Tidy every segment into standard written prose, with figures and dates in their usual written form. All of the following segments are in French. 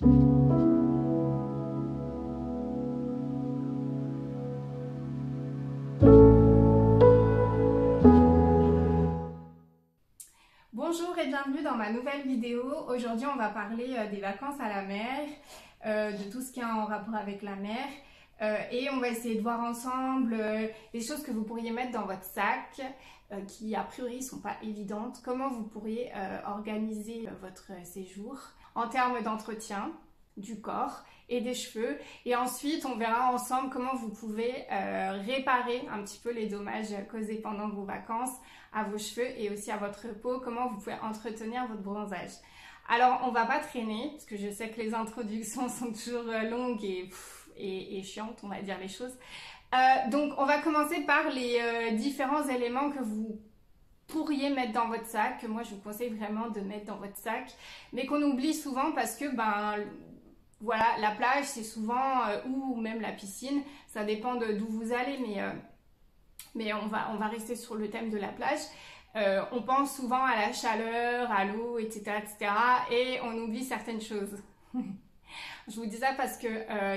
Bonjour et bienvenue dans ma nouvelle vidéo. Aujourd'hui on va parler des vacances à la mer, de tout ce qui est en rapport avec la mer et on va essayer de voir ensemble les choses que vous pourriez mettre dans votre sac qui a priori sont pas évidentes, comment vous pourriez organiser votre séjour en termes d'entretien du corps et des cheveux, et ensuite on verra ensemble comment vous pouvez réparer un petit peu les dommages causés pendant vos vacances à vos cheveux et aussi à votre peau, comment vous pouvez entretenir votre bronzage. Alors on va pas traîner parce que je sais que les introductions sont toujours longues et chiantes, on va dire les choses. Donc on va commencer par les différents éléments que vous pourriez mettre dans votre sac, que moi je vous conseille vraiment de mettre dans votre sac, mais qu'on oublie souvent parce que voilà, la plage c'est souvent, ou même la piscine, ça dépend d'où vous allez, mais on va rester sur le thème de la plage. On pense souvent à la chaleur, à l'eau, etc., etc. et on oublie certaines choses. Je vous dis ça parce que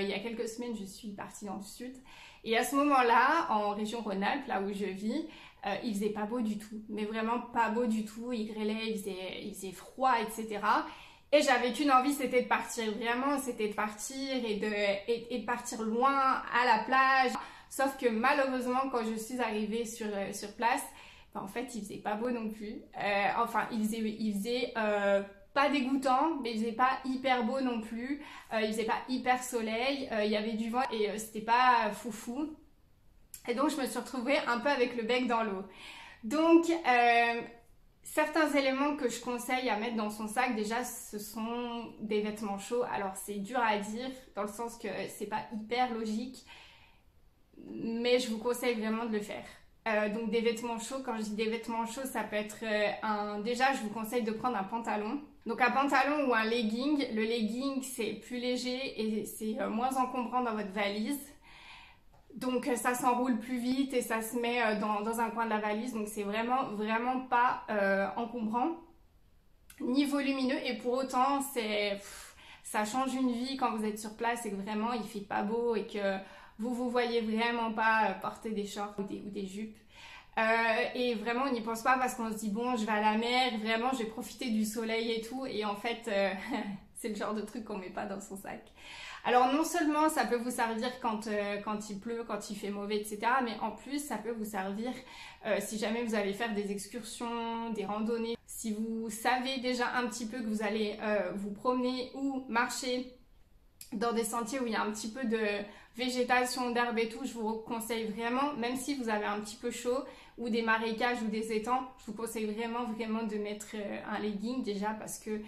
il y a quelques semaines, je suis partie dans le sud et à ce moment-là, en région Rhône-Alpes, là où je vis, il faisait pas beau du tout, mais vraiment pas beau du tout. Il grêlait, il faisait froid, etc. Et j'avais qu'une envie, c'était de partir. Vraiment, c'était de partir et de partir loin à la plage. Sauf que malheureusement, quand je suis arrivée sur place, en fait, il faisait pas beau non plus. Enfin, il faisait pas dégoûtant, mais il faisait pas hyper beau non plus. Il faisait pas hyper soleil. Il y avait du vent et c'était pas foufou. Et donc, je me suis retrouvée un peu avec le bec dans l'eau. Donc, certains éléments que je conseille à mettre dans son sac, déjà, ce sont des vêtements chauds. Alors, c'est dur à dire, dans le sens que c'est pas hyper logique, mais je vous conseille vraiment de le faire. Donc, des vêtements chauds, quand je dis des vêtements chauds, ça peut être déjà, je vous conseille de prendre un pantalon. Donc, un pantalon ou un legging. Le legging, c'est plus léger et c'est moins encombrant dans votre valise. Donc ça s'enroule plus vite et ça se met dans un coin de la valise, donc c'est vraiment pas encombrant ni volumineux, et pour autant ça change une vie quand vous êtes sur place et que vraiment il fait pas beau et que vous voyez vraiment pas porter des shorts ou des jupes. Et vraiment on n'y pense pas parce qu'on se dit bon, je vais à la mer, vraiment je vais profiter du soleil et tout, et en fait c'est le genre de truc qu'on met pas dans son sac. Alors non seulement ça peut vous servir quand il pleut, quand il fait mauvais, etc. mais en plus ça peut vous servir si jamais vous allez faire des excursions, des randonnées. Si vous savez déjà un petit peu que vous allez vous promener ou marcher dans des sentiers où il y a un petit peu de végétation, d'herbe et tout, je vous conseille vraiment, même si vous avez un petit peu chaud, ou des marécages ou des étangs, je vous conseille vraiment de mettre un legging déjà parce que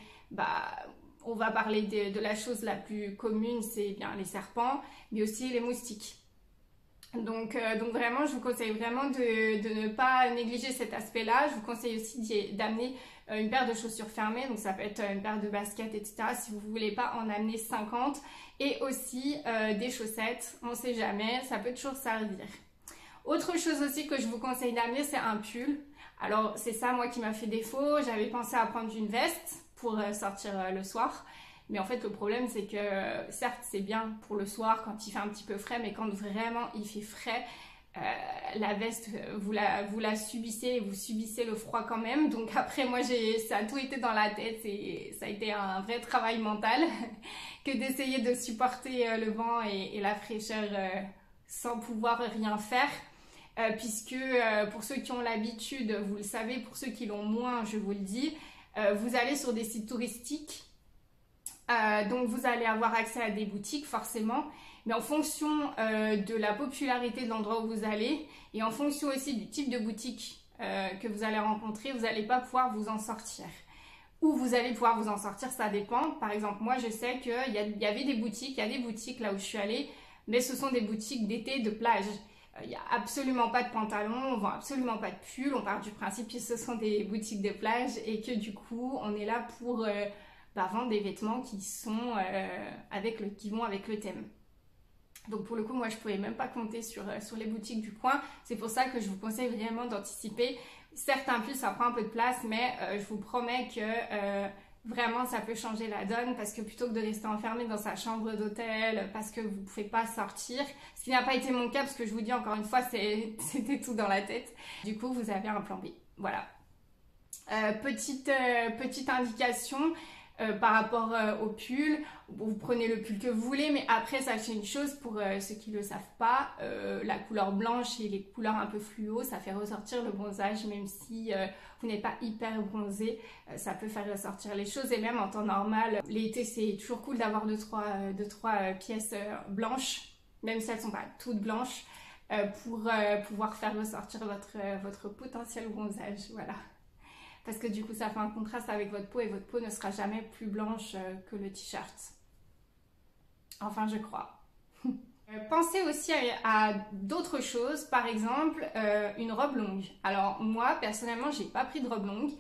on va parler de la chose la plus commune, c'est bien les serpents, mais aussi les moustiques. Donc vraiment, je vous conseille vraiment de ne pas négliger cet aspect-là. Je vous conseille aussi d'amener une paire de chaussures fermées, donc ça peut être une paire de baskets, etc. si vous ne voulez pas en amener 50. Et aussi des chaussettes, on ne sait jamais, ça peut toujours servir. Autre chose aussi que je vous conseille d'amener, c'est un pull. Alors c'est ça moi qui m'a fait défaut, j'avais pensé à prendre une veste pour sortir le soir, mais en fait le problème c'est que certes c'est bien pour le soir quand il fait un petit peu frais, mais quand vraiment il fait frais, la veste vous la subissez et vous subissez le froid quand même. Donc après moi ça a tout été dans la tête et ça a été un vrai travail mental que d'essayer de supporter le vent et la fraîcheur sans pouvoir rien faire. Puisque pour ceux qui ont l'habitude, vous le savez, pour ceux qui l'ont moins, je vous le dis, vous allez sur des sites touristiques, donc vous allez avoir accès à des boutiques forcément, mais en fonction de la popularité de l'endroit où vous allez et en fonction aussi du type de boutique que vous allez rencontrer, vous n'allez pas pouvoir vous en sortir. Ou vous allez pouvoir vous en sortir, ça dépend. Par exemple, moi je sais qu'il y avait des boutiques, il y a des boutiques là où je suis allée, mais ce sont des boutiques d'été, de plage. Il n'y a absolument pas de pantalon, on vend absolument pas de pull, on part du principe que ce sont des boutiques de plage et que du coup on est là pour vendre des vêtements qui vont avec le thème. Donc pour le coup moi je ne pouvais même pas compter sur les boutiques du coin, c'est pour ça que je vous conseille vraiment d'anticiper. Certes un pull ça prend un peu de place, mais je vous promets que Vraiment, ça peut changer la donne parce que plutôt que de rester enfermé dans sa chambre d'hôtel parce que vous ne pouvez pas sortir, ce qui n'a pas été mon cas parce que je vous dis encore une fois, c'était tout dans la tête. Du coup, vous avez un plan B. Voilà. Petite indication par rapport au pull. Vous prenez le pull que vous voulez, mais après, sachez une chose pour ceux qui ne le savent pas, la couleur blanche et les couleurs un peu fluo, ça fait ressortir le bronzage, même si vous n'êtes pas hyper bronzé, ça peut faire ressortir les choses. Et même en temps normal, l'été, c'est toujours cool d'avoir deux, trois pièces blanches, même si elles ne sont pas toutes blanches, pour pouvoir faire ressortir votre potentiel bronzage. Voilà. Parce que du coup, ça fait un contraste avec votre peau et votre peau ne sera jamais plus blanche que le t-shirt. Enfin, je crois. Pensez aussi à d'autres choses, par exemple une robe longue. Alors moi, personnellement, j'ai pas pris de robe longue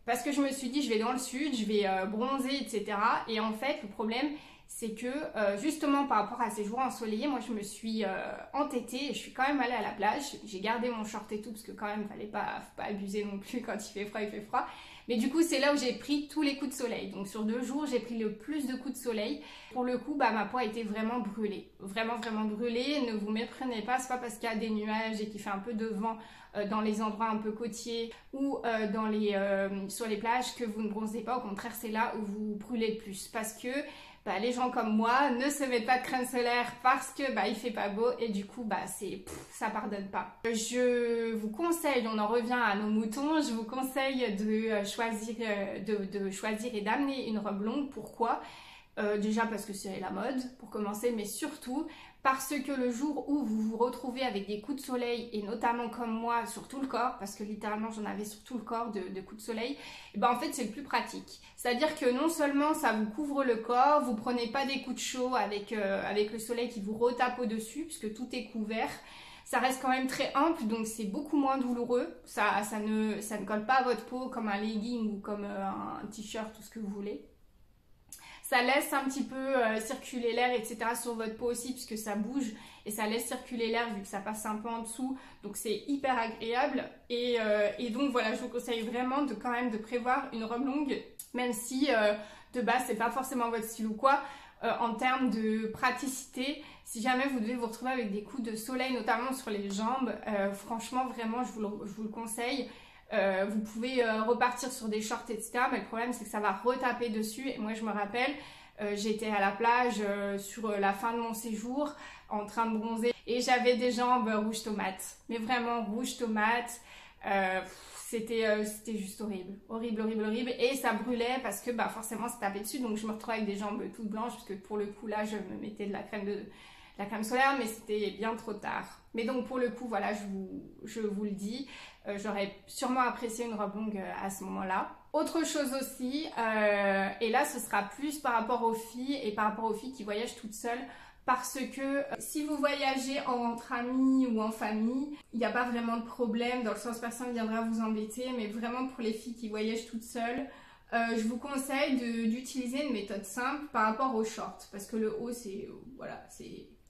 parce que je me suis dit, je vais dans le sud, je vais bronzer, etc. Et en fait, le problème, c'est que justement par rapport à ces jours ensoleillés, moi je me suis entêtée et je suis quand même allée à la plage. J'ai gardé mon short et tout parce que quand même, faut pas abuser non plus quand il fait froid. Mais du coup, c'est là où j'ai pris tous les coups de soleil. Donc sur 2 jours, j'ai pris le plus de coups de soleil. Pour le coup, ma peau a été vraiment brûlée. Vraiment, vraiment brûlée. Ne vous méprenez pas, c'est pas parce qu'il y a des nuages et qu'il fait un peu de vent dans les endroits un peu côtiers ou sur les plages que vous ne bronzez pas. Au contraire, c'est là où vous brûlez le plus. Parce que les gens comme moi ne se mettent pas de crème solaire parce que il fait pas beau et du coup ça pardonne pas. Je vous conseille, on en revient à nos moutons, je vous conseille de choisir et d'amener une robe longue. Pourquoi? Déjà parce que c'est la mode pour commencer, mais surtout parce que le jour où vous vous retrouvez avec des coups de soleil, et notamment comme moi sur tout le corps, parce que littéralement j'en avais sur tout le corps de coups de soleil, et en fait c'est le plus pratique. C'est-à-dire que non seulement ça vous couvre le corps, vous prenez pas des coups de chaud avec le soleil qui vous retape au-dessus, puisque tout est couvert. Ça reste quand même très ample, donc c'est beaucoup moins douloureux. Ça ne colle pas à votre peau comme un legging ou comme un t-shirt, tout ce que vous voulez. Ça laisse un petit peu circuler l'air, etc. sur votre peau aussi, puisque ça bouge et ça laisse circuler l'air vu que ça passe un peu en dessous. Donc c'est hyper agréable. Et donc voilà, je vous conseille vraiment quand même de prévoir une robe longue, même si de base c'est pas forcément votre style ou quoi. En termes de praticité, si jamais vous devez vous retrouver avec des coups de soleil, notamment sur les jambes, franchement vraiment je vous le conseille. Vous pouvez repartir sur des shorts, etc. Mais le problème, c'est que ça va retaper dessus. Et moi, je me rappelle, j'étais à la plage sur la fin de mon séjour, en train de bronzer. Et j'avais des jambes rouge tomate. Mais vraiment rouge tomate. C'était juste horrible. Horrible, horrible, horrible. Et ça brûlait parce que forcément, ça tapait dessus. Donc, je me retrouvais avec des jambes toutes blanches. Parce que pour le coup, là, je me mettais de la crème solaire, mais c'était bien trop tard. Mais donc pour le coup, voilà, je vous le dis, j'aurais sûrement apprécié une robe longue à ce moment-là. Autre chose aussi, et là ce sera plus par rapport aux filles et par rapport aux filles qui voyagent toutes seules, parce que si vous voyagez entre amis ou en famille, il n'y a pas vraiment de problème, dans le sens personne ne viendra vous embêter, mais vraiment pour les filles qui voyagent toutes seules, je vous conseille d'utiliser une méthode simple par rapport aux shorts, parce que le haut c'est, voilà,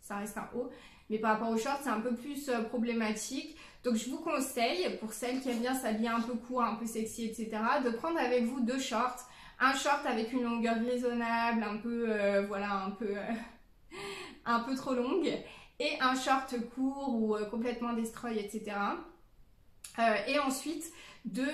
ça reste un haut, mais par rapport aux shorts c'est un peu plus problématique. Donc je vous conseille, pour celles qui aiment bien s'habiller un peu court, un peu sexy, etc., de prendre avec vous 2 shorts. Un short avec une longueur raisonnable, un peu, un peu trop longue, et un short court ou complètement destroy, etc. Et ensuite de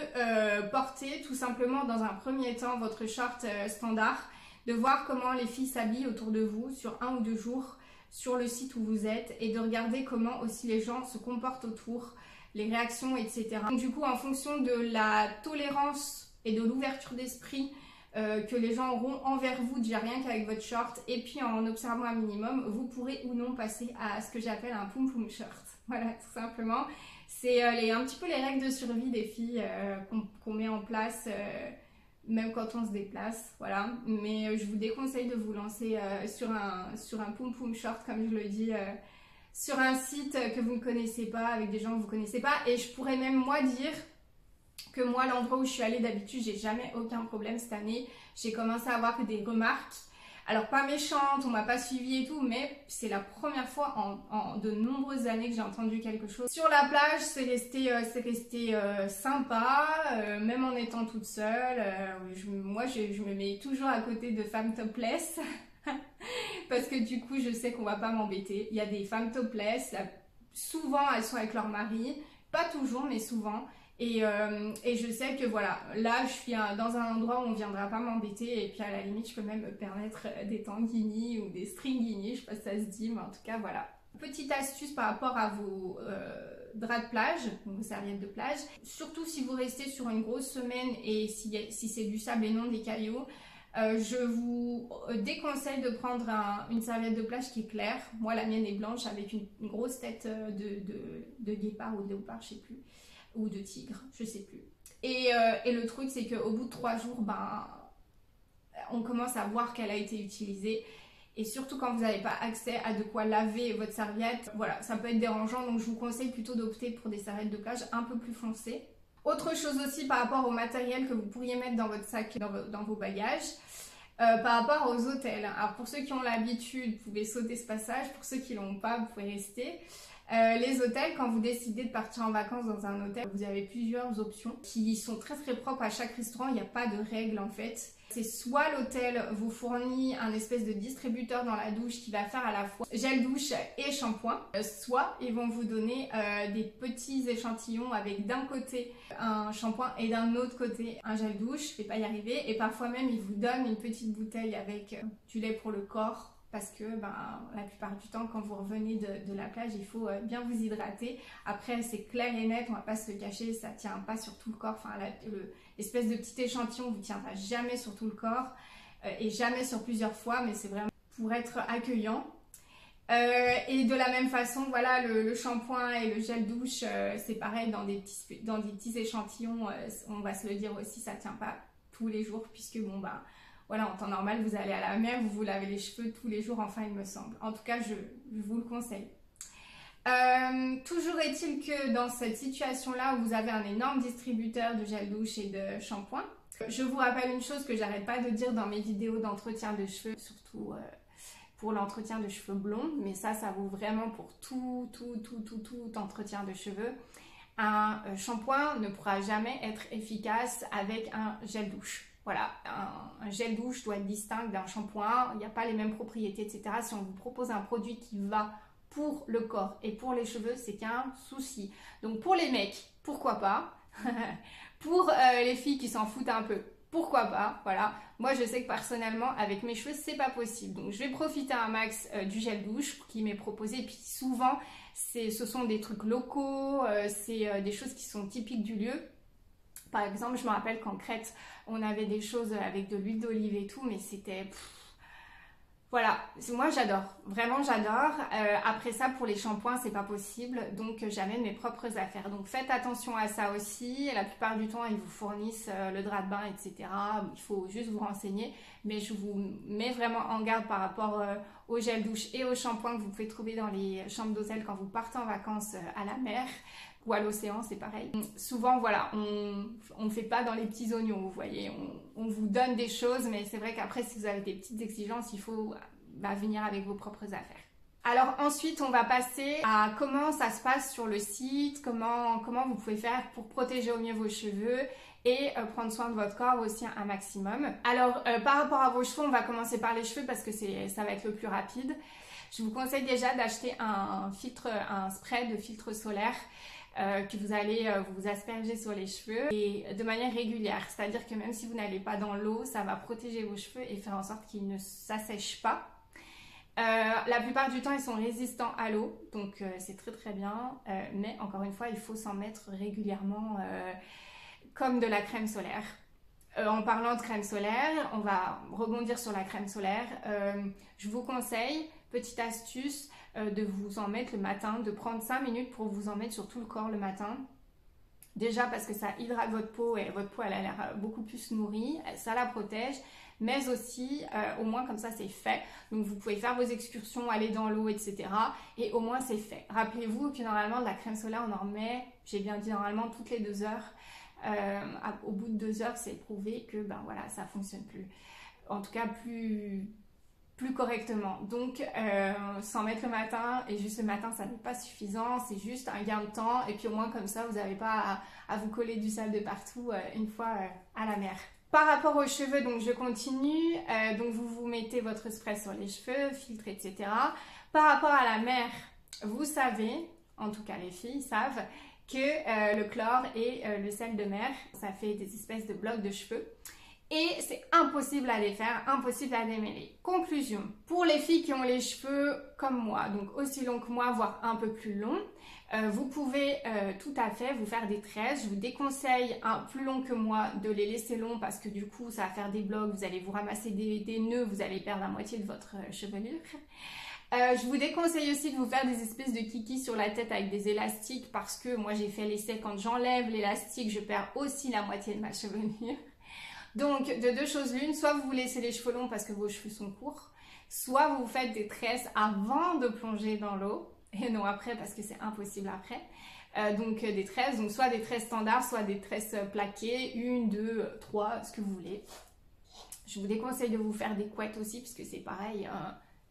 porter tout simplement dans un premier temps votre short standard, de voir comment les filles s'habillent autour de vous sur 1 ou 2 jours sur le site où vous êtes, et de regarder comment aussi les gens se comportent autour, les réactions, etc. Donc, du coup, en fonction de la tolérance et de l'ouverture d'esprit que les gens auront envers vous, déjà rien qu'avec votre short, et puis en observant un minimum, vous pourrez ou non passer à ce que j'appelle un poum poum short. Voilà, tout simplement. C'est un petit peu les règles de survie des filles qu'on met en place même quand on se déplace, voilà. Mais je vous déconseille de vous lancer sur un poum poum short, comme je le dis, sur un site que vous ne connaissez pas, avec des gens que vous ne connaissez pas. Et je pourrais même moi dire que moi, l'endroit où je suis allée d'habitude, j'ai jamais aucun problème cette année. J'ai commencé à avoir des remarques. Alors pas méchante, on m'a pas suivi et tout, mais c'est la première fois en de nombreuses années que j'ai entendu quelque chose. Sur la plage, c'est resté sympa, même en étant toute seule. Moi, je me mets toujours à côté de femmes topless. Parce que du coup, je sais qu'on va pas m'embêter. Il y a des femmes topless, souvent elles sont avec leur mari, pas toujours, mais souvent. Et je sais que voilà, là je suis dans un endroit où on viendra pas m'embêter. Et puis à la limite, je peux même me permettre des tanguini ou des stringini, je sais pas si ça se dit, mais en tout cas voilà. Petite astuce par rapport à vos draps de plage, vos serviettes de plage. Surtout si vous restez sur une grosse semaine et si c'est du sable et non des cailloux. Je vous déconseille de prendre une serviette de plage qui est claire. Moi, la mienne est blanche avec une grosse tête de guépard ou de léopard, je sais plus, ou de tigre, je sais plus. Et le truc, c'est qu'au bout de 3 jours, ben, on commence à voir qu'elle a été utilisée. Et surtout quand vous n'avez pas accès à de quoi laver votre serviette, voilà, ça peut être dérangeant. Donc, je vous conseille plutôt d'opter pour des serviettes de plage un peu plus foncées. Autre chose aussi par rapport au matériel que vous pourriez mettre dans votre sac, dans vos bagages, par rapport aux hôtels. Alors pour ceux qui ont l'habitude, vous pouvez sauter ce passage. Pour ceux qui l'ont pas, vous pouvez rester. Les hôtels, quand vous décidez de partir en vacances dans un hôtel, vous avez plusieurs options qui sont très très propres à chaque restaurant. Il n'y a pas de règles en fait. C'est soit l'hôtel vous fournit un espèce de distributeur dans la douche qui va faire à la fois gel douche et shampoing, soit ils vont vous donner des petits échantillons avec d'un côté un shampoing et d'un autre côté un gel douche, je vais pas y arriver, et parfois même ils vous donnent une petite bouteille avec du lait pour le corps. Parce que la plupart du temps, quand vous revenez de la plage, il faut bien vous hydrater. Après, c'est clair et net, on va pas se le cacher, ça tient pas sur tout le corps. Enfin, l'espèce de petit échantillon vous tiendra jamais sur tout le corps et jamais sur plusieurs fois, mais c'est vraiment pour être accueillant. Et de la même façon, voilà, le shampoing et le gel douche, c'est pareil dans des petits échantillons. On va se le dire aussi, ça tient pas tous les jours puisque voilà, en temps normal, vous allez à la mer, vous vous lavez les cheveux tous les jours, enfin il me semble. En tout cas, je vous le conseille. Toujours est-il que dans cette situation-là où vous avez un énorme distributeur de gel douche et de shampoing, je vous rappelle une chose que j'arrête pas de dire dans mes vidéos d'entretien de cheveux, surtout pour l'entretien de cheveux blonds, mais ça vaut vraiment pour tout entretien de cheveux. Un shampoing ne pourra jamais être efficace avec un gel douche. Voilà, un gel douche doit être distinct d'un shampoing, il n'y a pas les mêmes propriétés, etc. Si on vous propose un produit qui va pour le corps et pour les cheveux, c'est qu'il y a un souci. Donc pour les mecs, pourquoi pas. Pour les filles qui s'en foutent un peu, pourquoi pas. Voilà, moi je sais que personnellement, avec mes cheveux, c'est pas possible. Donc je vais profiter un max du gel douche qui m'est proposé. Et puis souvent, ce sont des trucs locaux, c'est des choses qui sont typiques du lieu. Par exemple, je me rappelle qu'en Crète, on avait des choses avec de l'huile d'olive et tout, mais c'était... Voilà, moi j'adore, vraiment j'adore. Après ça, pour les shampoings, c'est pas possible, donc j'amène mes propres affaires. Donc faites attention à ça aussi. La plupart du temps, ils vous fournissent le drap de bain, etc. Il faut juste vous renseigner, mais je vous mets vraiment en garde par rapport au gel douche et au shampoing que vous pouvez trouver dans les chambres d'hôtel quand vous partez en vacances à la mer. Ou à l'océan, c'est pareil. Souvent, voilà, on ne fait pas dans les petits oignons, vous voyez. On vous donne des choses, mais c'est vrai qu'après, si vous avez des petites exigences, il faut venir avec vos propres affaires. Alors ensuite, on va passer à comment ça se passe sur le site, comment vous pouvez faire pour protéger au mieux vos cheveux et prendre soin de votre corps aussi un maximum. Alors, par rapport à vos cheveux, on va commencer par les cheveux parce que ça va être le plus rapide. Je vous conseille déjà d'acheter un spray de filtre solaire que vous allez vous asperger sur les cheveux et de manière régulière. C'est-à-dire que même si vous n'allez pas dans l'eau, ça va protéger vos cheveux et faire en sorte qu'ils ne s'assèchent pas. La plupart du temps, ils sont résistants à l'eau, donc c'est très très bien. Mais encore une fois, il faut s'en mettre régulièrement comme de la crème solaire. En parlant de crème solaire, on va rebondir sur la crème solaire. Je vous conseille, petite astuce, de vous en mettre le matin, de prendre 5 minutes pour vous en mettre sur tout le corps le matin. Déjà parce que ça hydrate votre peau et votre peau elle a l'air beaucoup plus nourrie, ça la protège, mais aussi au moins comme ça c'est fait. Donc vous pouvez faire vos excursions, aller dans l'eau, etc. Et au moins c'est fait. Rappelez-vous que normalement de la crème solaire on en met, j'ai bien dit normalement toutes les 2 heures. Au bout de 2 heures c'est prouvé que voilà ça fonctionne plus. En tout cas plus plus correctement. Donc, s'en mettre le matin et juste le matin, ça n'est pas suffisant. C'est juste un gain de temps. Et puis au moins comme ça, vous n'avez pas à vous coller du sable de partout une fois à la mer. Par rapport aux cheveux, donc je continue. Donc vous mettez votre spray sur les cheveux, filtre, etc. Par rapport à la mer, vous savez, en tout cas les filles savent, que le chlore et le sel de mer, ça fait des espèces de blocs de cheveux. Et c'est impossible à les faire, impossible à démêler. Conclusion, pour les filles qui ont les cheveux comme moi, donc aussi longs que moi, voire un peu plus longs, vous pouvez tout à fait vous faire des tresses. Je vous déconseille plus long que moi de les laisser longs parce que du coup ça va faire des blocs, vous allez vous ramasser des nœuds, vous allez perdre la moitié de votre chevelure. Je vous déconseille aussi de vous faire des espèces de kikis sur la tête avec des élastiques parce que moi j'ai fait l'essai, quand j'enlève l'élastique je perds aussi la moitié de ma chevelure. Donc, de deux choses l'une, soit vous vous laissez les cheveux longs parce que vos cheveux sont courts, soit vous vous faites des tresses avant de plonger dans l'eau, et non après parce que c'est impossible après. Donc des tresses, donc soit des tresses standards, soit des tresses plaquées, 1, 2, 3, ce que vous voulez. Je vous déconseille de vous faire des couettes aussi, parce que c'est pareil,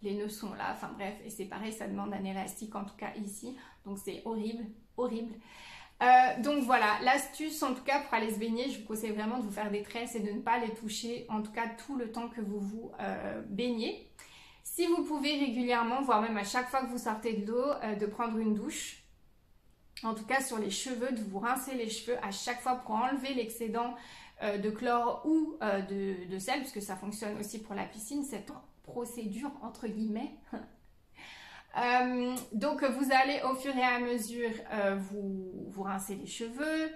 les nœuds sont là, enfin bref, et c'est pareil, ça demande un élastique, en tout cas ici, donc c'est horrible, horrible. Donc voilà, l'astuce en tout cas pour aller se baigner, je vous conseille vraiment de vous faire des tresses et de ne pas les toucher, en tout cas tout le temps que vous vous baignez. Si vous pouvez régulièrement, voire même à chaque fois que vous sortez de l'eau, de prendre une douche, en tout cas sur les cheveux, de vous rincer les cheveux à chaque fois pour enlever l'excédent de chlore ou de sel, puisque ça fonctionne aussi pour la piscine, cette procédure entre guillemets. Donc vous allez au fur et à mesure vous rincer les cheveux,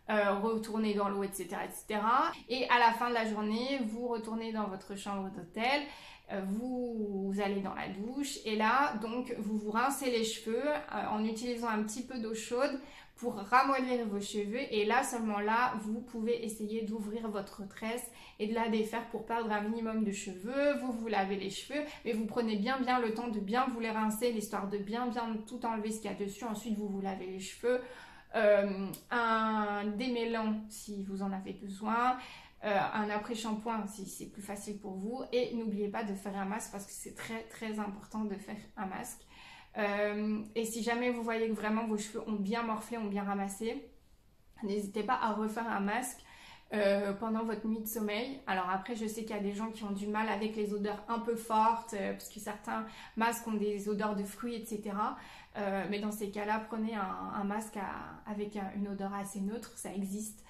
retourner dans l'eau, etc., etc. Et à la fin de la journée, vous retournez dans votre chambre d'hôtel, vous allez dans la douche et là, donc, vous vous rincez les cheveux en utilisant un petit peu d'eau chaude pour ramollir vos cheveux et là, seulement là, vous pouvez essayer d'ouvrir votre tresse et de la défaire pour perdre un minimum de cheveux. Vous lavez les cheveux, mais vous prenez bien le temps de bien vous les rincer, l'histoire de bien tout enlever ce qu'il y a dessus. Ensuite, vous lavez les cheveux. Un démêlant si vous en avez besoin, un après-shampoing si c'est plus facile pour vous et n'oubliez pas de faire un masque parce que c'est très important de faire un masque. Et si jamais vous voyez que vraiment vos cheveux ont bien morflé, ont bien ramassé, n'hésitez pas à refaire un masque pendant votre nuit de sommeil. Alors après, je sais qu'il y a des gens qui ont du mal avec les odeurs un peu fortes parce que certains masques ont des odeurs de fruits, etc. Mais dans ces cas-là, prenez un masque avec une odeur assez neutre, ça existe.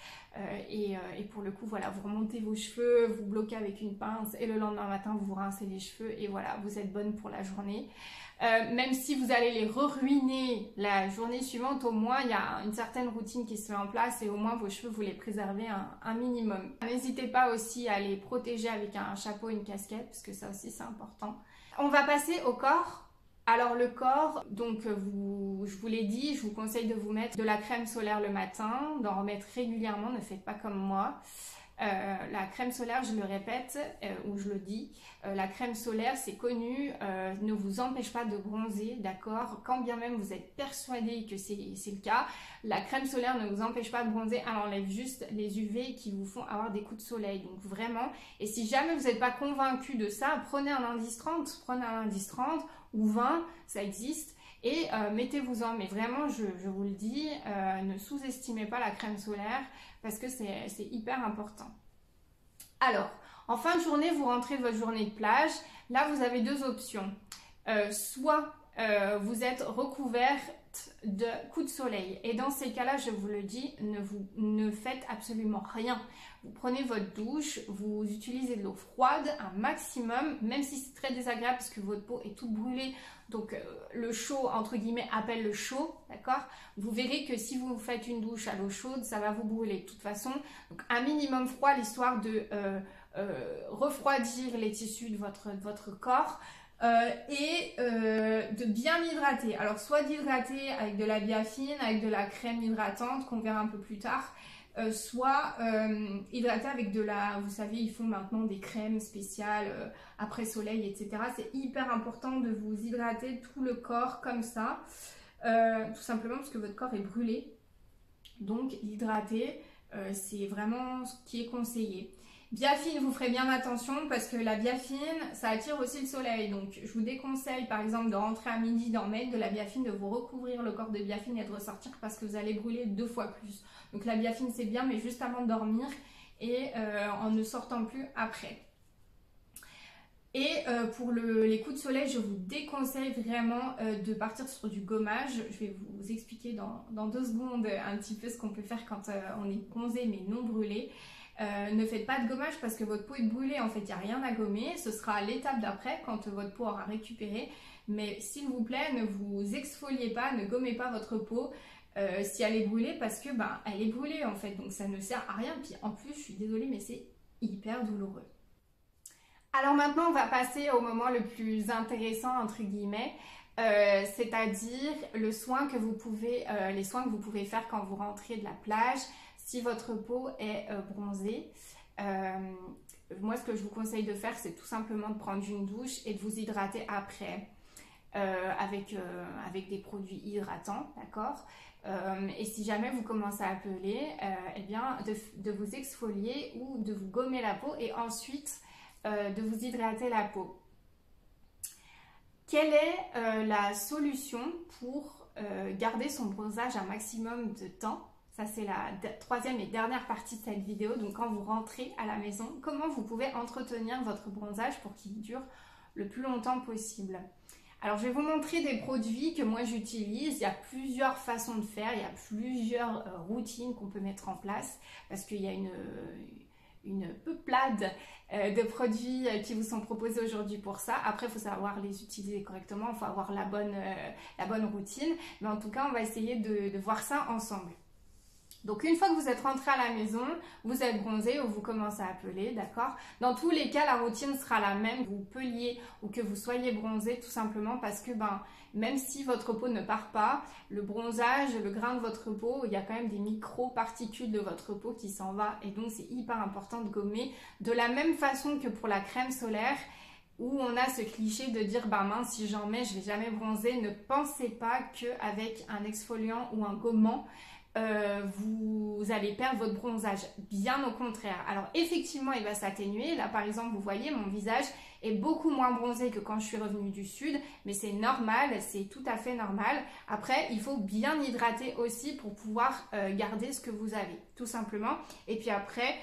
Et pour le coup, voilà, vous remontez vos cheveux, vous bloquez avec une pince et le lendemain matin, vous vous rincez les cheveux et voilà, vous êtes bonne pour la journée. Même si vous allez les ruiner la journée suivante, au moins il y a une certaine routine qui se met en place et au moins vos cheveux vous les préservez un minimum. N'hésitez pas aussi à les protéger avec un chapeau, une casquette parce que ça aussi c'est important. On va passer au corps. Alors le corps, donc je vous l'ai dit, je vous conseille de vous mettre de la crème solaire le matin, d'en remettre régulièrement, ne faites pas comme moi. La crème solaire, je le répète ou je le dis, la crème solaire c'est connu, ne vous empêche pas de bronzer, d'accord? Quand bien même vous êtes persuadé que c'est le cas, la crème solaire ne vous empêche pas de bronzer, elle enlève juste les UV qui vous font avoir des coups de soleil, donc vraiment. Et si jamais vous n'êtes pas convaincu de ça, prenez un indice 30, ou 20, ça existe. Et mettez-vous-en, mais vraiment je vous le dis, ne sous-estimez pas la crème solaire parce que c'est hyper important. Alors, en fin de journée, vous rentrez de votre journée de plage. Là, vous avez deux options. Soit vous êtes recouverte de coups de soleil. Et dans ces cas-là, je vous le dis, ne faites absolument rien. Vous prenez votre douche, vous utilisez de l'eau froide un maximum, même si c'est très désagréable parce que votre peau est toute brûlée. Donc le chaud, entre guillemets, appelle le chaud, d'accord? Vous verrez que si vous faites une douche à l'eau chaude, ça va vous brûler de toute façon. Donc un minimum froid, l'histoire de refroidir les tissus de votre corps. Et de bien hydrater. Alors soit d'hydrater avec de la biafine, avec de la crème hydratante qu'on verra un peu plus tard, soit hydrater avec de la, vous savez, ils font maintenant des crèmes spéciales après soleil, etc. C'est hyper important de vous hydrater tout le corps comme ça, tout simplement parce que votre corps est brûlé. Donc hydrater, c'est vraiment ce qui est conseillé. Biafine, vous ferez bien attention parce que la biafine, ça attire aussi le soleil. Donc, je vous déconseille par exemple de rentrer à midi, d'en mettre de la biafine, de vous recouvrir le corps de biafine et de ressortir parce que vous allez brûler 2 fois plus. Donc, la biafine, c'est bien, mais juste avant de dormir et en ne sortant plus après. Et pour les coups de soleil, je vous déconseille vraiment de partir sur du gommage. Je vais vous expliquer dans 2 secondes un petit peu ce qu'on peut faire quand on est bronzé mais non brûlé. Ne faites pas de gommage parce que votre peau est brûlée, en fait il n'y a rien à gommer, ce sera à l'étape d'après quand votre peau aura récupéré, mais s'il vous plaît ne vous exfoliez pas, ne gommez pas votre peau si elle est brûlée parce que elle est brûlée en fait, donc ça ne sert à rien, puis en plus je suis désolée mais c'est hyper douloureux. Alors maintenant on va passer au moment le plus intéressant entre guillemets, c'est-à-dire les soins que vous pouvez faire quand vous rentrez de la plage. Si votre peau est bronzée, moi ce que je vous conseille de faire, c'est tout simplement de prendre une douche et de vous hydrater après avec des produits hydratants, d'accord. Et si jamais vous commencez à peler, eh bien de vous exfolier ou de vous gommer la peau et ensuite de vous hydrater la peau. Quelle est la solution pour garder son bronzage un maximum de temps? Ça, c'est la 3e et dernière partie de cette vidéo. Donc, quand vous rentrez à la maison, comment vous pouvez entretenir votre bronzage pour qu'il dure le plus longtemps possible? Alors, je vais vous montrer des produits que moi j'utilise. Il y a plusieurs façons de faire. Il y a plusieurs routines qu'on peut mettre en place parce qu'il y a une peuplade de produits qui vous sont proposés aujourd'hui pour ça. Après, il faut savoir les utiliser correctement. Il faut avoir la bonne routine. Mais en tout cas, on va essayer de voir ça ensemble. Donc une fois que vous êtes rentré à la maison, vous êtes bronzé ou vous commencez à peler, d'accord? Dans tous les cas, la routine sera la même, que vous peliez ou que vous soyez bronzé, tout simplement parce que même si votre peau ne part pas, le bronzage, le grain de votre peau, il y a quand même des micro-particules de votre peau qui s'en va et donc c'est hyper important de gommer. De la même façon que pour la crème solaire, où on a ce cliché de dire mince si j'en mets je vais jamais bronzer, ne pensez pas qu'avec un exfoliant ou un gommant, vous allez perdre votre bronzage, bien au contraire. Alors effectivement il va s'atténuer, là par exemple vous voyez mon visage est beaucoup moins bronzé que quand je suis revenue du sud, mais c'est normal, c'est tout à fait normal. Après il faut bien hydrater aussi pour pouvoir garder ce que vous avez, tout simplement. Et puis après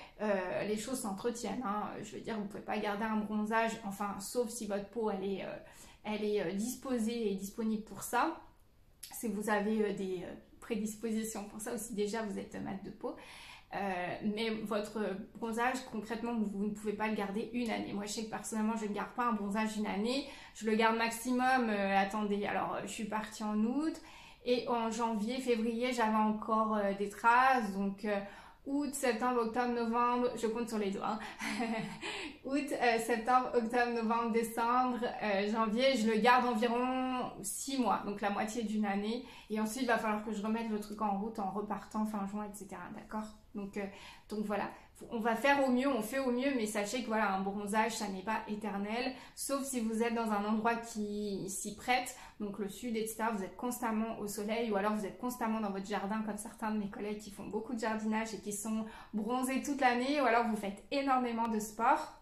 les choses s'entretiennent, hein. Je veux dire, vous ne pouvez pas garder un bronzage, enfin sauf si votre peau elle est disposée et disponible pour ça. Si vous avez des prédispositions pour ça aussi, déjà vous êtes mat de peau, mais votre bronzage concrètement vous ne pouvez pas le garder une année. Moi je sais que personnellement je ne garde pas un bronzage une année, je le garde maximum, attendez, alors je suis partie en août et en janvier, février j'avais encore des traces, donc août, septembre, octobre, novembre, je compte sur les doigts, hein. Août, septembre, octobre, novembre, décembre, janvier, je le garde environ 6 mois, donc la moitié d'une année. Et ensuite, il va falloir que je remette le truc en route en repartant fin juin, etc. D'accord? Donc voilà, on va faire au mieux, on fait au mieux, mais sachez que voilà, un bronzage, ça n'est pas éternel, sauf si vous êtes dans un endroit qui s'y prête, donc le sud, etc. Vous êtes constamment au soleil ou alors vous êtes constamment dans votre jardin, comme certains de mes collègues qui font beaucoup de jardinage et qui sont bronzés toute l'année, ou alors vous faites énormément de sport.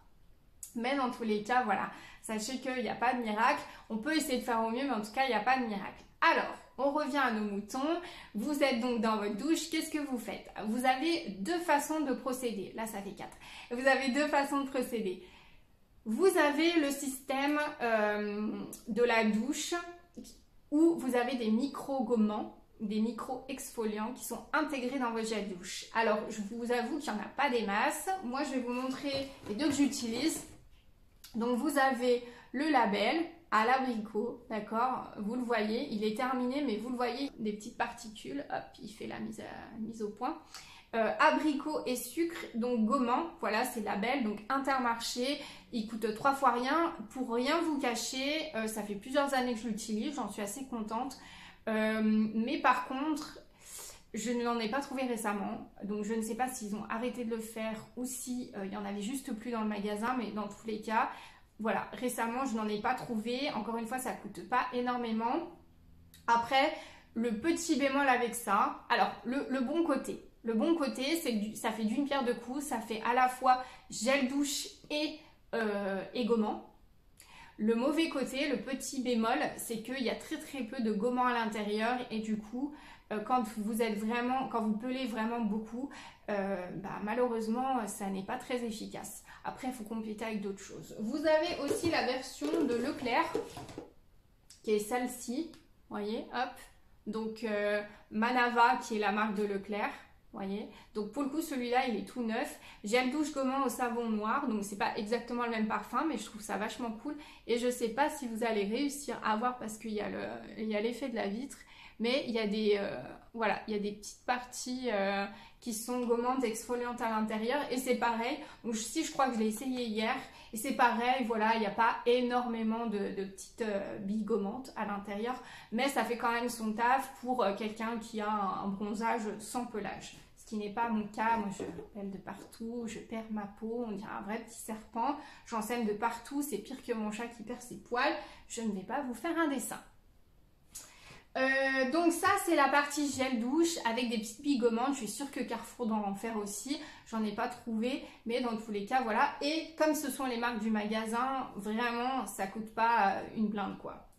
Mais dans tous les cas, voilà, sachez qu'il n'y a pas de miracle. On peut essayer de faire au mieux, mais en tout cas, il n'y a pas de miracle. Alors, on revient à nos moutons. Vous êtes donc dans votre douche. Qu'est-ce que vous faites? Vous avez 2 façons de procéder. Là, ça fait 4. Vous avez 2 façons de procéder. Vous avez le système de la douche où vous avez des micro-gommants, des micro-exfoliants qui sont intégrés dans votre gel douche. Alors, je vous avoue qu'il n'y en a pas des masses. Moi, je vais vous montrer les 2 que j'utilise. Donc, vous avez le label à l'abricot, d'accord? Vous le voyez, il est terminé, mais vous le voyez, des petites particules. Hop, il fait la mise au point. Abricot et sucre, donc gommant, voilà, c'est label, donc Intermarché, il coûte 3 fois rien. Pour rien vous cacher, ça fait plusieurs années que je l'utilise, j'en suis assez contente. Mais par contre, je n'en ai pas trouvé récemment, donc je ne sais pas s'ils ont arrêté de le faire ou si il y en avait juste plus dans le magasin, mais dans tous les cas, voilà, récemment je n'en ai pas trouvé. Encore une fois, ça coûte pas énormément. Après, le petit bémol avec ça, alors le bon côté, Le bon côté, c'est que ça fait d'une pierre deux coups, ça fait à la fois gel douche et gommant. Le mauvais côté, le petit bémol, c'est qu'il y a très peu de gommant à l'intérieur et du coup, quand vous pelez vraiment beaucoup, malheureusement, ça n'est pas très efficace. Après, il faut compléter avec d'autres choses. Vous avez aussi la version de Leclerc, qui est celle-ci, voyez, hop. Donc, Manava, qui est la marque de Leclerc. Voyez, donc pour le coup celui-là il est tout neuf, gel douche gommant au savon noir, donc c'est pas exactement le même parfum mais je trouve ça vachement cool et je sais pas si vous allez réussir à voir parce qu'il y a l'effet de la vitre, mais il y a des voilà, il y a des petites parties qui sont gommantes exfoliantes à l'intérieur et c'est pareil, donc si je crois que je l'ai essayé hier et c'est pareil, voilà, il n'y a pas énormément de petites billes gommantes à l'intérieur, mais ça fait quand même son taf pour quelqu'un qui a un bronzage sans pelage. Ce qui n'est pas mon cas, moi je pèle de partout, je perds ma peau, on dirait un vrai petit serpent, j'en saigne de partout, c'est pire que mon chat qui perd ses poils, je ne vais pas vous faire un dessin. Donc ça c'est la partie gel douche avec des petites billes gommantes, je suis sûre que Carrefour doit en faire aussi, j'en ai pas trouvé, mais dans tous les cas voilà, et comme ce sont les marques du magasin, vraiment ça coûte pas une blinde quoi.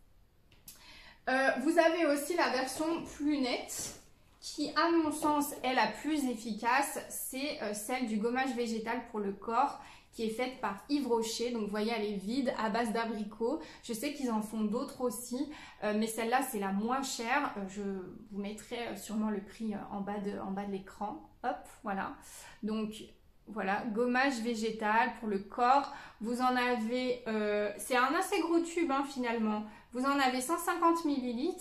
Vous avez aussi la version plus nette, qui à mon sens est la plus efficace, c'est celle du gommage végétal pour le corps qui est faite par Yves Rocher. Donc vous voyez elle est vide à base d'abricot. Je sais qu'ils en font d'autres aussi, mais celle-là c'est la moins chère. Je vous mettrai sûrement le prix en bas de l'écran. Hop, voilà. Donc voilà, gommage végétal pour le corps. Vous en avez, c'est un assez gros tube hein, finalement. Vous en avez 150 ml.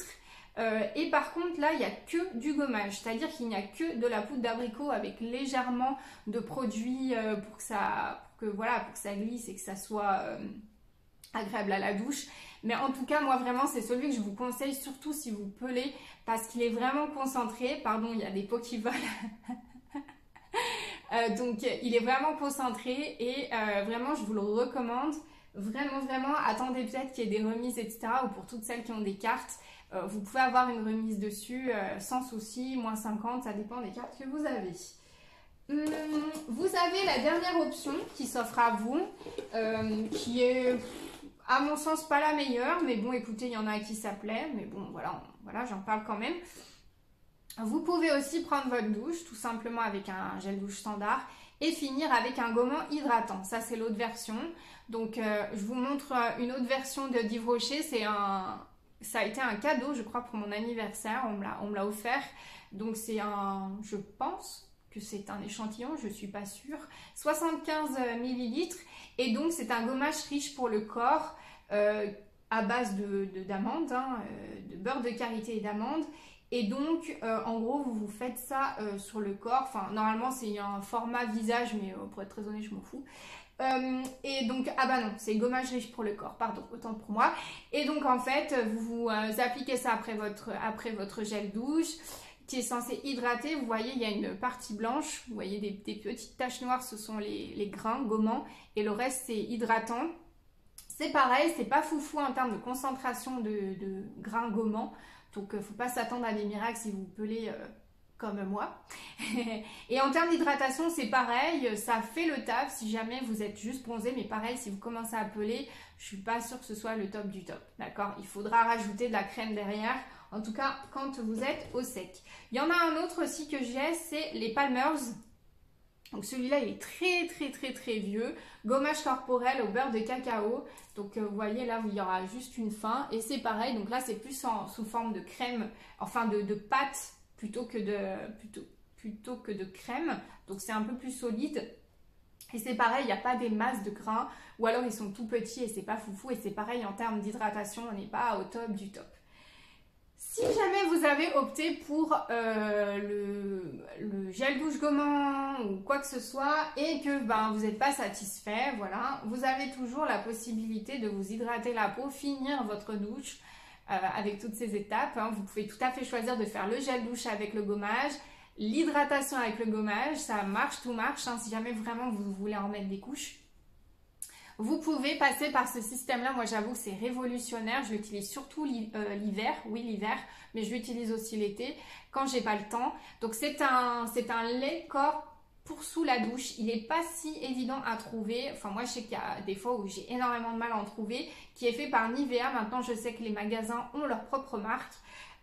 Et par contre là il n'y a que du gommage, c'est-à-dire qu'il n'y a que de la poudre d'abricot avec légèrement de produits pour que ça glisse et que ça soit agréable à la douche. Mais en tout cas moi vraiment c'est celui que je vous conseille, surtout si vous pelez, parce qu'il est vraiment concentré. Pardon, il y a des pots qui volent. Donc il est vraiment concentré et vraiment je vous le recommande. Vraiment, attendez peut-être qu'il y ait des remises etc. ou pour toutes celles qui ont des cartes. Vous pouvez avoir une remise dessus sans souci, moins 50, ça dépend des cartes que vous avez. Vous avez la dernière option qui s'offre à vous, qui est à mon sens pas la meilleure, mais bon écoutez, il y en a qui s'appelaient, mais bon voilà j'en parle quand même. Vous pouvez aussi prendre votre douche tout simplement avec un gel douche standard et finir avec un gommant hydratant. Ça c'est l'autre version. Donc je vous montre une autre version de d'Yves Rocher, ça a été un cadeau, je crois, pour mon anniversaire. On me l'a offert. Donc, je pense que c'est un échantillon, je ne suis pas sûre. 75 ml. Et donc, c'est un gommage riche pour le corps à base d'amandes, de beurre de karité et d'amandes. Et donc, en gros, vous faites ça sur le corps. Enfin, normalement, c'est un format visage, mais pour être très honnête, je m'en fous. Et donc, ah bah non, c'est gommage riche pour le corps, pardon, autant pour moi. Et donc en fait, vous appliquez ça après votre gel douche qui est censé hydrater. Vous voyez, il y a une partie blanche, vous voyez des petites taches noires, ce sont les grains gommants et le reste c'est hydratant. C'est pareil, c'est pas foufou en termes de concentration de grains gommants, donc faut pas s'attendre à des miracles si vous pelez comme moi. Et en termes d'hydratation, c'est pareil, ça fait le taf si jamais vous êtes juste bronzé, mais pareil, si vous commencez à peler, je suis pas sûre que ce soit le top du top, d'accord? Il faudra rajouter de la crème derrière, en tout cas quand vous êtes au sec. Il y en a un autre aussi que j'ai, c'est les Palmer's. Donc celui-là, il est très vieux. Gommage corporel au beurre de cacao. Donc vous voyez là, il y aura juste une fin. Et c'est pareil, donc là, c'est plus sous forme de crème, enfin de pâte, plutôt que de crème, donc c'est un peu plus solide et c'est pareil, il n'y a pas des masses de grains ou alors ils sont tout petits et c'est pas foufou et c'est pareil en termes d'hydratation, on n'est pas au top du top. Si jamais vous avez opté pour le gel douche gommant ou quoi que ce soit et que vous n'êtes pas satisfait, voilà, vous avez toujours la possibilité de vous hydrater la peau, finir votre douche avec toutes ces étapes. Vous pouvez tout à fait choisir de faire le gel douche avec le gommage, l'hydratation avec le gommage, ça marche, tout marche, si jamais vraiment vous voulez en mettre des couches. Vous pouvez passer par ce système-là. Moi, j'avoue que c'est révolutionnaire. Je l'utilise surtout l'hiver. Oui, l'hiver, mais je l'utilise aussi l'été quand j'ai pas le temps. Donc, c'est un lait corps pour sous la douche. Il n'est pas si évident à trouver. Enfin, moi, je sais qu'il y a des fois où j'ai énormément de mal à en trouver. Qui est fait par Nivea. Maintenant, je sais que les magasins ont leur propre marque.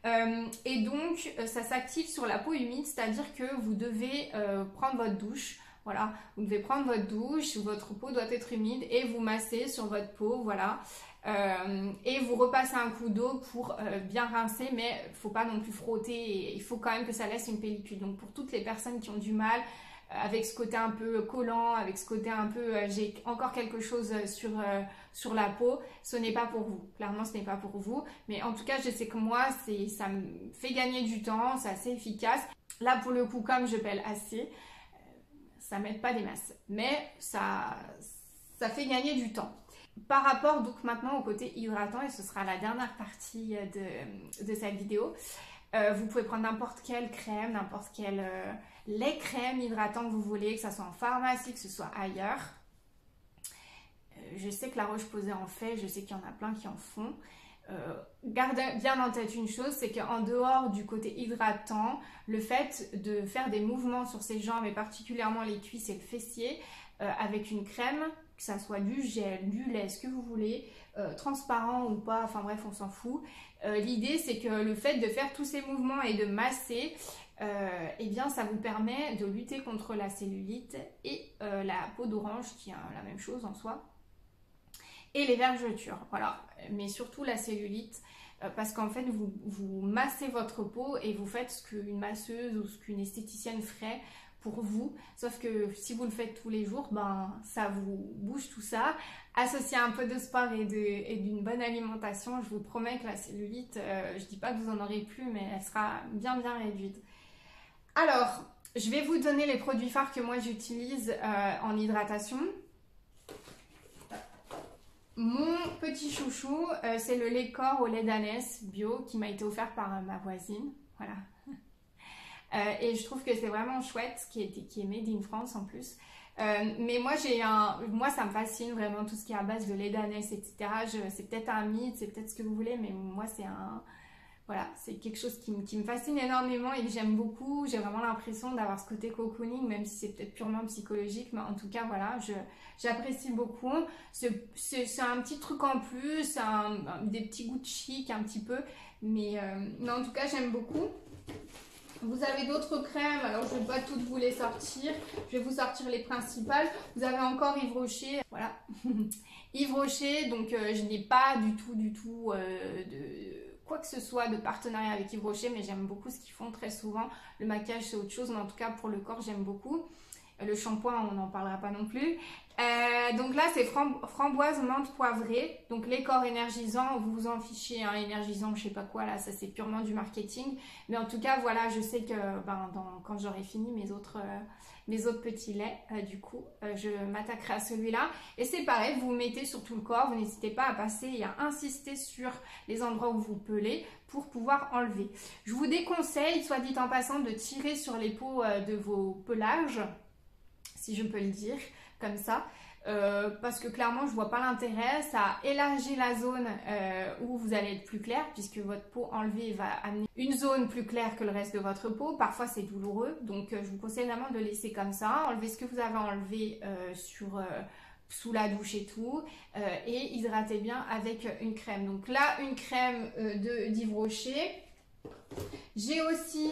Et donc, ça s'active sur la peau humide. C'est-à-dire que vous devez prendre votre douche. Voilà, vous devez prendre votre douche, votre peau doit être humide et vous massez sur votre peau, voilà. Et vous repassez un coup d'eau pour bien rincer, mais il ne faut pas non plus frotter et il faut quand même que ça laisse une pellicule. Donc pour toutes les personnes qui ont du mal avec ce côté un peu collant, avec ce côté un peu j'ai encore quelque chose sur la peau, ce n'est pas pour vous. Clairement, ce n'est pas pour vous. Mais en tout cas, je sais que moi, ça me fait gagner du temps, c'est assez efficace. Là, pour le coup, comme je pèle assez, ça m'aide pas des masses, mais ça fait gagner du temps. Par rapport donc maintenant au côté hydratant, et ce sera la dernière partie de cette vidéo, vous pouvez prendre n'importe quelle crème, n'importe quel lait crème hydratant que vous voulez, que ce soit en pharmacie, que ce soit ailleurs. Je sais que La Roche-Posay en fait, je sais qu'il y en a plein qui en font. Gardez bien en tête une chose, c'est qu'en dehors du côté hydratant, le fait de faire des mouvements sur ses jambes et particulièrement les cuisses et le fessier avec une crème, que ça soit du gel, du lait, ce que vous voulez, transparent ou pas, enfin bref on s'en fout. L'idée c'est que le fait de faire tous ces mouvements et de masser, eh bien ça vous permet de lutter contre la cellulite et la peau d'orange qui est la même chose en soi. Et les vergetures, voilà, mais surtout la cellulite, parce qu'en fait vous massez votre peau et vous faites ce qu'une masseuse ou ce qu'une esthéticienne ferait pour vous, sauf que si vous le faites tous les jours, ben ça vous bouge tout ça. Associé à un peu de sport et d'une bonne alimentation, je vous promets que la cellulite, je dis pas que vous en aurez plus, mais elle sera bien réduite. Alors, je vais vous donner les produits phares que moi j'utilise en hydratation. Mon petit chouchou, c'est le lait corps au lait d'ânesse bio qui m'a été offert par ma voisine. Voilà. Et je trouve que c'est vraiment chouette, qui est made in France en plus. Mais moi, ça me fascine vraiment tout ce qui est à base de lait d'ânesse, etc. C'est peut-être un mythe, c'est peut-être ce que vous voulez, mais moi, voilà, c'est quelque chose qui me fascine énormément et que j'aime beaucoup. J'ai vraiment l'impression d'avoir ce côté cocooning, même si c'est peut-être purement psychologique, mais en tout cas, voilà, j'apprécie beaucoup. C'est un petit truc en plus, des petits goûts de chic un petit peu, mais en tout cas, j'aime beaucoup. Vous avez d'autres crèmes, alors je ne vais pas toutes vous les sortir, je vais vous sortir les principales. Vous avez encore Yves Rocher, voilà, Yves Rocher, donc je n'ai pas du tout de quoi que ce soit de partenariat avec Yves Rocher, mais j'aime beaucoup ce qu'ils font très souvent. Le maquillage c'est autre chose, mais en tout cas pour le corps j'aime beaucoup. Le shampoing on n'en parlera pas non plus. Donc là c'est framboise menthe poivrée, donc les corps énergisants, vous vous en fichez, hein, énergisant je sais pas quoi là, ça c'est purement du marketing, mais en tout cas voilà, je sais que quand j'aurai fini mes autres petits laits, du coup je m'attaquerai à celui-là, et c'est pareil, vous mettez sur tout le corps, vous n'hésitez pas à passer et à insister sur les endroits où vous pelez pour pouvoir enlever. Je vous déconseille, soit dit en passant, de tirer sur les peaux de vos pelages, si je peux le dire comme ça, parce que clairement je vois pas l'intérêt. Ça élargit la zone où vous allez être plus clair, puisque votre peau enlevée va amener une zone plus claire que le reste de votre peau. Parfois c'est douloureux, donc je vous conseille vraiment de laisser comme ça, enlever ce que vous avez enlevé sous la douche et tout, et hydratez bien avec une crème. Donc là une crème d'Yves Rocher. J'ai aussi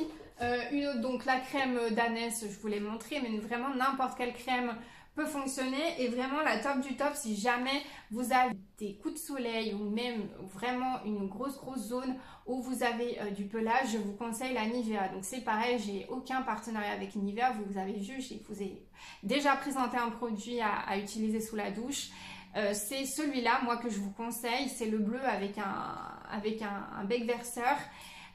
une autre, donc la crème d'ânesse, je vous l'ai montré, mais vraiment n'importe quelle crème peut fonctionner, et vraiment la top du top si jamais vous avez des coups de soleil ou même vraiment une grosse zone où vous avez du pelage, je vous conseille la Nivea. Donc c'est pareil, j'ai aucun partenariat avec Nivea, vous avez vu, je vous ai déjà présenté un produit à utiliser sous la douche. C'est celui-là moi que je vous conseille, c'est le bleu avec un bec verseur.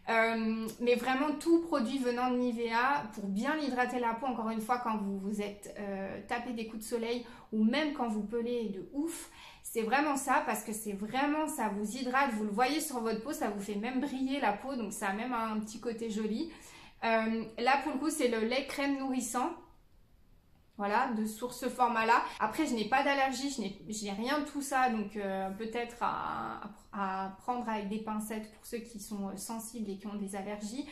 Mais vraiment tout produit venant de Nivea pour bien hydrater la peau, encore une fois quand vous vous êtes tapé des coups de soleil ou même quand vous pelez de ouf, c'est vraiment ça, parce que c'est vraiment, ça vous hydrate, vous le voyez sur votre peau, ça vous fait même briller la peau, donc ça a même un petit côté joli. Là pour le coup c'est le lait crème nourrissant. Voilà, sur ce format-là. Après, je n'ai pas d'allergie, je n'ai rien de tout ça, donc peut-être à prendre avec des pincettes pour ceux qui sont sensibles et qui ont des allergies.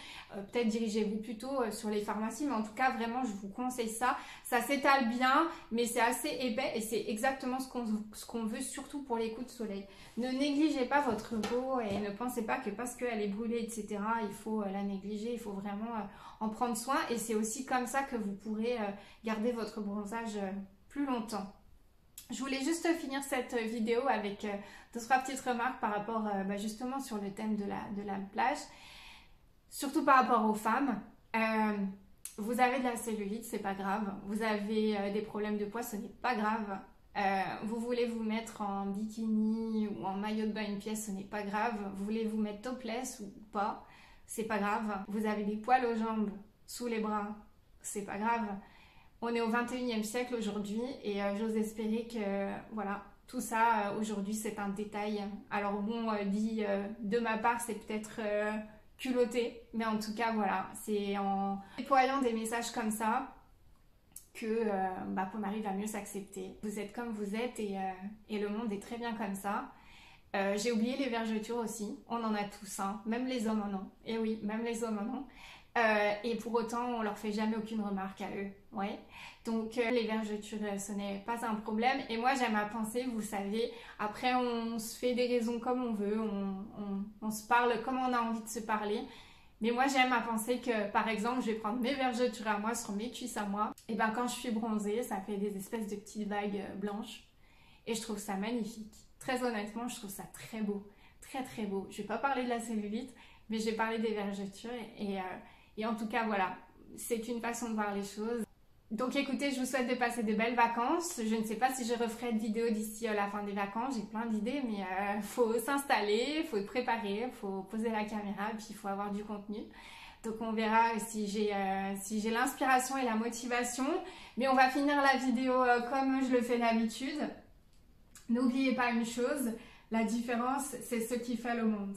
Peut-être dirigez-vous plutôt sur les pharmacies, mais en tout cas, vraiment, je vous conseille ça. Ça s'étale bien, mais c'est assez épais et c'est exactement ce qu'on veut, surtout pour les coups de soleil. Ne négligez pas votre peau et ne pensez pas que parce qu'elle est brûlée, etc., il faut la négliger. Il faut vraiment en prendre soin et c'est aussi comme ça que vous pourrez garder votre bronzage plus longtemps. Je voulais juste finir cette vidéo avec 2-3 petites remarques par rapport justement sur le thème de la plage, surtout par rapport aux femmes. Vous avez de la cellulite, c'est pas grave. Vous avez des problèmes de poids, ce n'est pas grave. Vous voulez vous mettre en bikini ou en maillot de bain une pièce, ce n'est pas grave. Vous voulez vous mettre topless ou pas, c'est pas grave. Vous avez des poils aux jambes, sous les bras, c'est pas grave. On est au 21e siècle aujourd'hui et j'ose espérer que voilà, tout ça aujourd'hui c'est un détail. Alors bon, dit de ma part, c'est peut-être culotté, mais en tout cas voilà, c'est en déployant des messages comme ça que qu'on arrive à mieux s'accepter. Vous êtes comme vous êtes et le monde est très bien comme ça. J'ai oublié les vergetures aussi, on en a tous, hein. Même les hommes en ont. Et oui, même les hommes en ont. Et pour autant, on leur fait jamais aucune remarque à eux. Ouais. Donc les vergetures, ce n'est pas un problème. Et moi, j'aime à penser, vous savez, après on se fait des raisons comme on veut, on se parle comme on a envie de se parler. Mais moi, j'aime à penser que, par exemple, je vais prendre mes vergetures à moi sur mes cuisses à moi. Et ben quand je suis bronzée, ça fait des espèces de petites vagues blanches. Et je trouve ça magnifique. Très honnêtement, je trouve ça très beau. Très très beau. Je vais pas parler de la cellulite, mais je vais parler des vergetures. Et en tout cas, voilà, c'est une façon de voir les choses. Donc écoutez, je vous souhaite de passer de belles vacances. Je ne sais pas si je referai de vidéo d'ici à la fin des vacances. J'ai plein d'idées, mais faut s'installer, il faut se préparer, il faut poser la caméra, et puis il faut avoir du contenu. Donc on verra si j'ai l'inspiration et la motivation. Mais on va finir la vidéo comme je le fais d'habitude. N'oubliez pas une chose, la différence, c'est ce qui fait le monde.